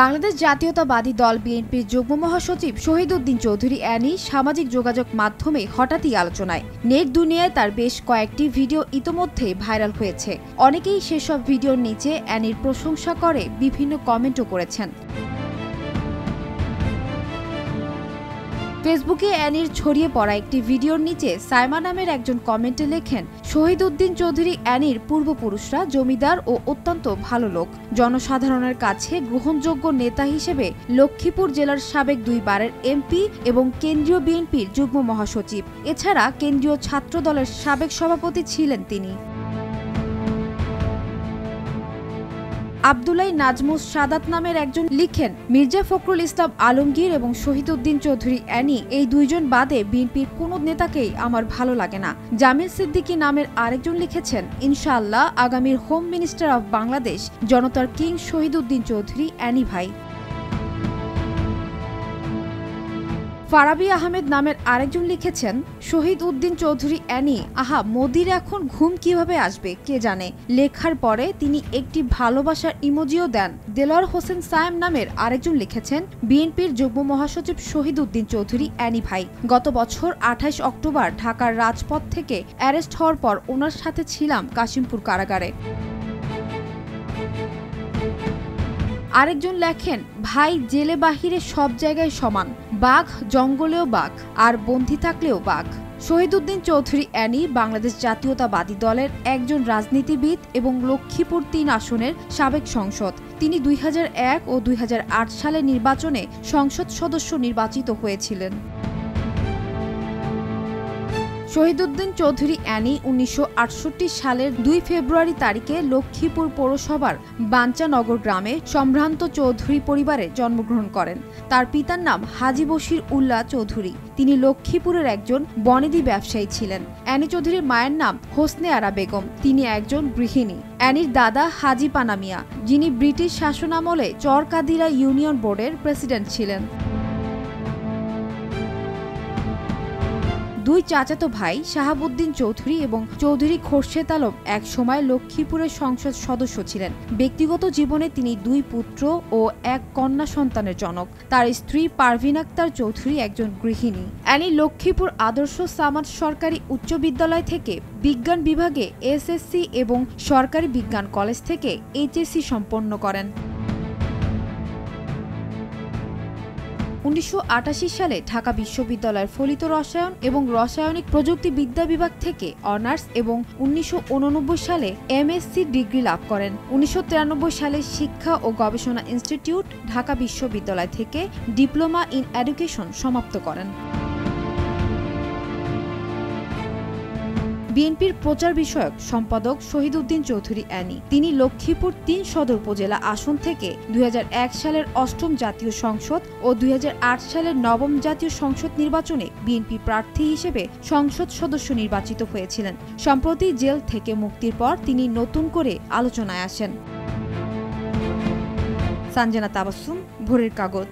বাংলাদেশ জাতীয়তাবাদী দল বিএনপির যুগ্ম মহাসচিব শহীদ উদ্দিন চৌধুরী অ্যানি সামাজিক যোগাযোগ মাধ্যমে হঠাৎই আলোচনায়। নেট দুনিয়ায় তার বেশ কয়েকটি ভিডিও ইতোমধ্যেই ভাইরাল হয়েছে। অনেকেই সেসব ভিডিওর নিচে অ্যানির প্রশংসা করে বিভিন্ন কমেন্টও করেছেন। ফেসবুকে অ্যানির ছড়িয়ে পড়া একটি ভিডিওর নিচে সাইমা নামের একজন কমেন্টে লেখেন, শহীদ উদ্দিন চৌধুরী অ্যানির পূর্বপুরুষরা জমিদার ও অত্যন্ত ভালো লোক, জনসাধারণের কাছে গ্রহণযোগ্য নেতা হিসেবে লক্ষ্মীপুর জেলার সাবেক 2 বারের এমপি এবং কেন্দ্রীয় বিএনপির যুগ্ম মহাসচিব। এছাড়া কেন্দ্রীয় ছাত্র দলের সাবেক সভাপতি ছিলেন তিনি। আব্দুল্লাহ নাজমুস সাদাত নামের একজন লিখেন, মির্জা ফখরুল ইসলাম আলমগীর এবং শহীদ উদ্দিন চৌধুরী অ্যানি এই দুইজন বাদে বিএনপির কোনো নেতাকেই আমার ভালো লাগে না। জামিল সিদ্দিকী নামের আরেকজন লিখেছেন, ইনশাআল্লাহ আগামীর হোম মিনিস্টার অব বাংলাদেশ জনতার কিং শহীদ উদ্দিন চৌধুরী অ্যানি ভাই। ফারাবি আহমেদ নামের আরেকজন লিখেছেন, শহীদ উদ্দিন চৌধুরী অ্যানি, আহা মোদির এখন ঘুম কিভাবে আসবে কে জানে। লেখার পরে তিনি একটি ভালোবাসার ইমোজিও দেন। দেলোয়ার হোসেন সায়েম নামের আরেকজন লিখেছেন, বিএনপির যুগ্ম মহাসচিব শহীদ উদ্দিন চৌধুরী অ্যানি ভাই, গত বছর 28 অক্টোবর ঢাকার রাজপথ থেকে অ্যারেস্ট হওয়ার পর ওনার সাথে ছিলাম কাশিমপুর কারাগারে। আরেকজন লেখেন, ভাই জেলে বাহিরে সব জায়গায় সমান, বাঘ জঙ্গলেও বাঘ আর বন্দী থাকলেও বাঘ। শহীদ উদ্দিন চৌধুরী অ্যানি বাংলাদেশ জাতীয়তাবাদী দলের একজন রাজনীতিবিদ এবং লক্ষ্মীপুর 3 আসনের সাবেক সংসদ। তিনি 2001 ও 2008 সালের নির্বাচনে সংসদ সদস্য নির্বাচিত হয়েছিলেন। শহীদ উদ্দিন চৌধুরী অ্যানি 1968 সালের 2 ফেব্রুয়ারি তারিখে লক্ষ্মীপুর পৌরসভার বাঞ্চানগর গ্রামে সম্ভ্রান্ত চৌধুরী পরিবারে জন্মগ্রহণ করেন। তার পিতার নাম হাজী বশির উল্লাহ চৌধুরী। তিনি লক্ষ্মীপুরের একজন বনেদি ব্যবসায়ী ছিলেন। অ্যানি চৌধুরীর মায়ের নাম হোসনে আরা বেগম, তিনি একজন গৃহিণী। অ্যানির দাদা হাজী পানা মিয়া, যিনি ব্রিটিশ শাসনামলে চরকাদিরা ইউনিয়ন বোর্ডের প্রেসিডেন্ট ছিলেন। 2 চাচাতো ভাই শাহাবুদ্দিন চৌধুরী এবং চৌধুরী খোরশেদ আলম এক সময় লক্ষ্মীপুরের সংসদ সদস্য ছিলেন। ব্যক্তিগত জীবনে তিনি 2 পুত্র ও 1 কন্যা সন্তানের জনক। তার স্ত্রী পারভিন আক্তার চৌধুরী একজন গৃহিণী। অ্যানি লক্ষ্মীপুর আদর্শ সামাদ সরকারি উচ্চ বিদ্যালয় থেকে বিজ্ঞান বিভাগে এসএসসি এবং সরকারি বিজ্ঞান কলেজ থেকে এইচএসসি সম্পন্ন করেন। 1988 সালে ঢাকা বিশ্ববিদ্যালয়ের ফলিত রসায়ন এবং রাসায়নিক প্রযুক্তিবিদ্যা বিভাগ থেকে অনার্স এবং 1989 সালে এমএসসি ডিগ্রি লাভ করেন। 1993 সালে শিক্ষা ও গবেষণা ইনস্টিটিউট ঢাকা বিশ্ববিদ্যালয় থেকে ডিপ্লোমা ইন এডুকেশন সমাপ্ত করেন। বিএনপির প্রচার বিষয়ক সম্পাদক শহীদ উদ্দিন চৌধুরী অ্যানি, তিনি লক্ষ্মীপুর 3 সদর উপজেলা আসন থেকে 2001 সালের 8ম জাতীয় সংসদ ও 2008 সালের 9ম জাতীয় সংসদ নির্বাচনে বিএনপি প্রার্থী হিসেবে সংসদ সদস্য নির্বাচিত হয়েছিলেন। সম্প্রতি জেল থেকে মুক্তির পর তিনি নতুন করে আলোচনায় আসেন। সানজানা তাবাসসুম, ভোরের কাগজ।